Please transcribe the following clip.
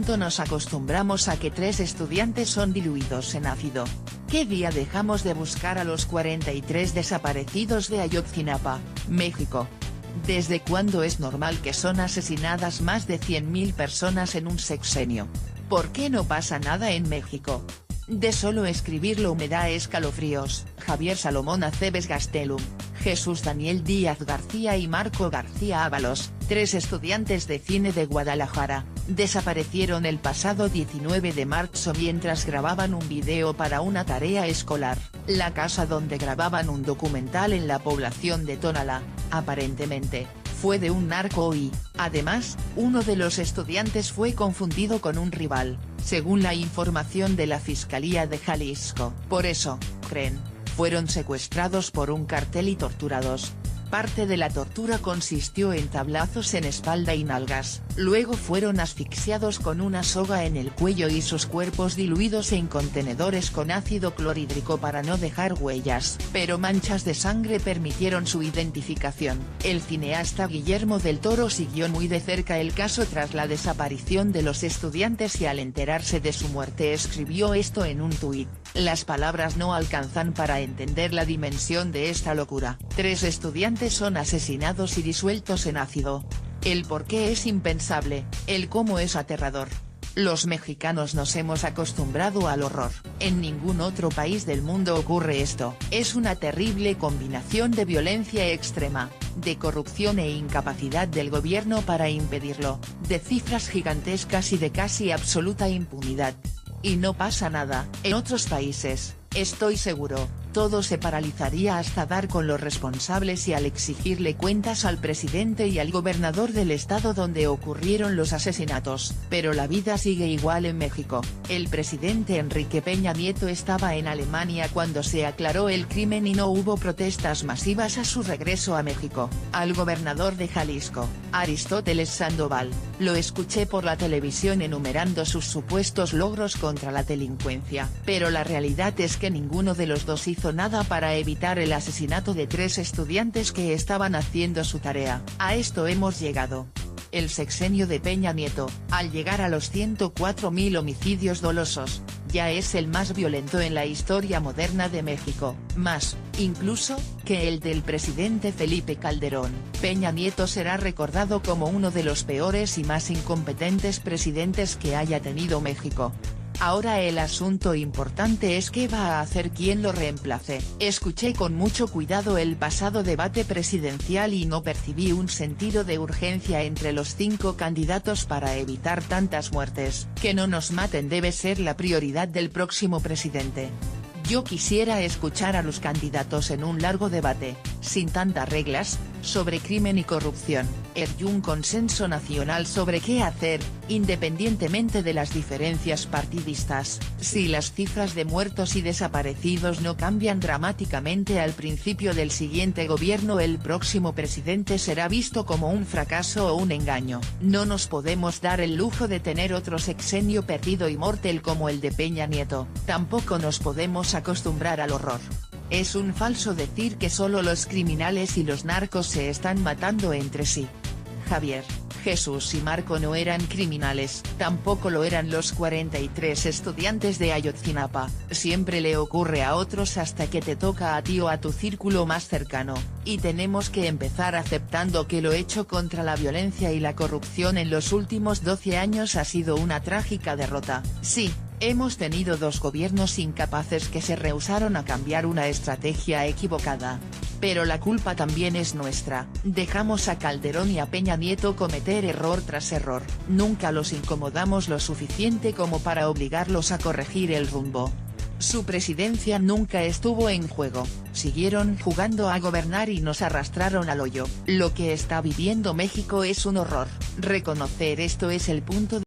punto nos acostumbramos a que 3 estudiantes son diluidos en ácido. ¿Qué día dejamos de buscar a los 43 desaparecidos de Ayotzinapa, México? ¿Desde cuándo es normal que son asesinadas más de 100.000 personas en un sexenio? ¿Por qué no pasa nada en México? De solo escribirlo me da escalofríos. Javier Salomón Aceves Gastelum, Jesús Daniel Díaz García y Marco García Ábalos, 3 estudiantes de cine de Guadalajara, desaparecieron el pasado 19 de marzo mientras grababan un video para una tarea escolar. La casa donde grababan un documental en la población de Tonalá, aparentemente, fue de un narco y, además, uno de los estudiantes fue confundido con un rival, según la información de la Fiscalía de Jalisco. Por eso, creen, fueron secuestrados por un cartel y torturados. Parte de la tortura consistió en tablazos en espalda y nalgas, luego fueron asfixiados con una soga en el cuello y sus cuerpos diluidos en contenedores con ácido clorhídrico para no dejar huellas, pero manchas de sangre permitieron su identificación. El cineasta Guillermo del Toro siguió muy de cerca el caso tras la desaparición de los estudiantes y al enterarse de su muerte escribió esto en un tuit: las palabras no alcanzan para entender la dimensión de esta locura. 3 estudiantes son asesinados y disueltos en ácido. El por qué es impensable, el cómo es aterrador. Los mexicanos nos hemos acostumbrado al horror, en ningún otro país del mundo ocurre esto. Es una terrible combinación de violencia extrema, de corrupción e incapacidad del gobierno para impedirlo, de cifras gigantescas y de casi absoluta impunidad. Y no pasa nada. En otros países, estoy seguro, todo se paralizaría hasta dar con los responsables y al exigirle cuentas al presidente y al gobernador del estado donde ocurrieron los asesinatos, pero la vida sigue igual en México. El presidente Enrique Peña Nieto estaba en Alemania cuando se aclaró el crimen y no hubo protestas masivas a su regreso a México. Al gobernador de Jalisco, Aristóteles Sandoval, lo escuché por la televisión enumerando sus supuestos logros contra la delincuencia, pero la realidad es que ninguno de los dos hizo nada para evitar el asesinato de 3 estudiantes que estaban haciendo su tarea. A esto hemos llegado. El sexenio de Peña Nieto, al llegar a los 104.000 homicidios dolosos, ya es el más violento en la historia moderna de México, más, incluso, que el del presidente Felipe Calderón. Peña Nieto será recordado como uno de los peores y más incompetentes presidentes que haya tenido México. Ahora el asunto importante es qué va a hacer quien lo reemplace. Escuché con mucho cuidado el pasado debate presidencial y no percibí un sentido de urgencia entre los 5 candidatos para evitar tantas muertes. Que no nos maten debe ser la prioridad del próximo presidente. Yo quisiera escuchar a los candidatos en un largo debate, sin tantas reglas, sobre crimen y corrupción, y un consenso nacional sobre qué hacer, independientemente de las diferencias partidistas. Si las cifras de muertos y desaparecidos no cambian dramáticamente al principio del siguiente gobierno, el próximo presidente será visto como un fracaso o un engaño. No nos podemos dar el lujo de tener otro sexenio perdido y mortal como el de Peña Nieto. Tampoco nos podemos acostumbrar al horror. Es un falso decir que solo los criminales y los narcos se están matando entre sí. Javier, Jesús y Marco no eran criminales, tampoco lo eran los 43 estudiantes de Ayotzinapa. Siempre le ocurre a otros hasta que te toca a ti o a tu círculo más cercano, y tenemos que empezar aceptando que lo hecho contra la violencia y la corrupción en los últimos 12 años ha sido una trágica derrota. Sí. Hemos tenido 2 gobiernos incapaces que se rehusaron a cambiar una estrategia equivocada. Pero la culpa también es nuestra. Dejamos a Calderón y a Peña Nieto cometer error tras error. Nunca los incomodamos lo suficiente como para obligarlos a corregir el rumbo. Su presidencia nunca estuvo en juego, siguieron jugando a gobernar y nos arrastraron al hoyo. Lo que está viviendo México es un horror. Reconocer esto es el punto de